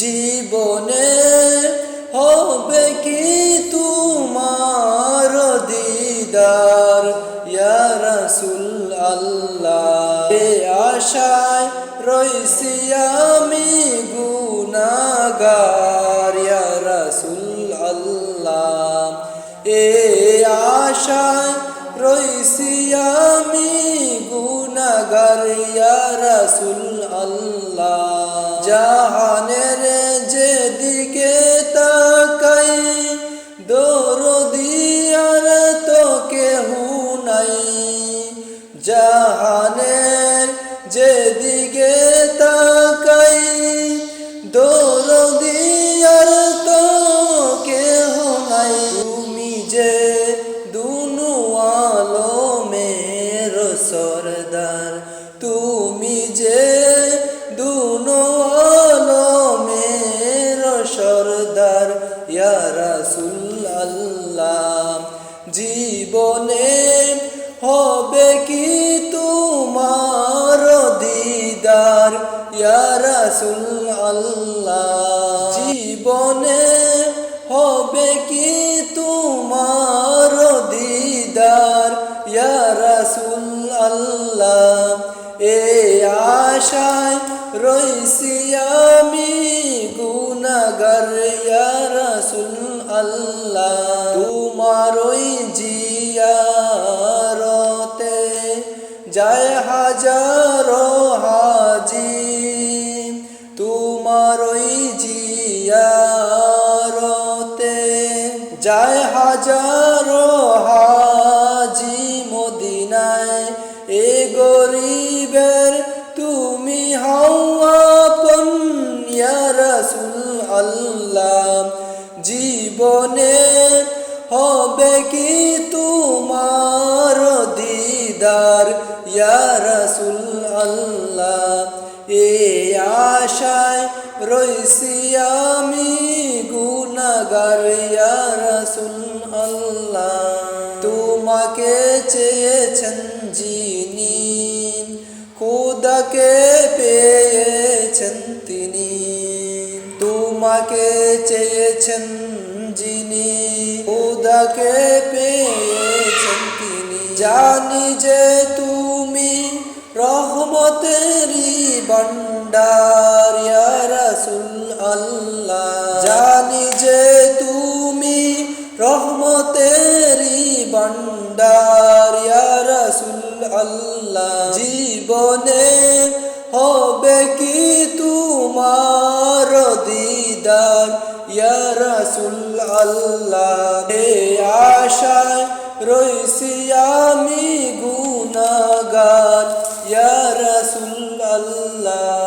জীবনে হবে কি তোমার দিদার ইয়া রাসূল আল্লাহ। এ আশায় রইছি আমি গুনাহগার ইয়া রাসূল আল্লাহ। এ আশায় রইছি আমি গুনাহগার ইয়া রাসূল আল্লাহ। জাহানের যেদিকে তাকাই দরদি আর তো কেহু নাই। জাহানের যেদিকে তাকাই দরদি আর তো কেহু নাই। তুমি যে দুনু আলমের সরদার, তুমি যে দুনু আলমের সরদার ইয়া রাসূল আল্লাহ। জীবনে হবে কি তোমার দিদার ইয়া রাসূল আল্লাহ। জীবনে হবে কি তোমার দিদার ইয়া রাসূল আল্লাহ। এ আশায় রইছি আমি গুনাহগার ইয়া রাসূল আল্লাহ। তোমার ওই জিয়ারতে যায় হাজারো হাজি, তোমার ওই জিয়ারতে যায় হাজারো হাজি মদিনায়। এ গরিবের তুমি হও আপন ইয়া রাসূল আল্লাহ। জীবনে হবে কি তোমার দিদার ইয়া রাসূল আল্লাহ। এ আশায় রইছি আমি গুনাহগার ইয়া রাসূল আল্লাহ। তোমাকে চেয়েছেন যিনি খোদাকে পেয়েছেন তিনি। তোমাকে চেয়েছেন যিনি খোদাকে পেয়েছেন তিনি। জানি যে তুমি রহমতেরই ভান্ডার ইয়া রাসূল আল্লাহ। জানি যে তুমি রহমতেরই ভান্ডার ইয়া রাসূল আল্লাহ। জীবনে হবে কি তোমার দিদার ইয়া রাসূল আল্লাহ। এ আশায় রইছি আমি গুনাহগার ইয়া রাসূল আল্লাহ।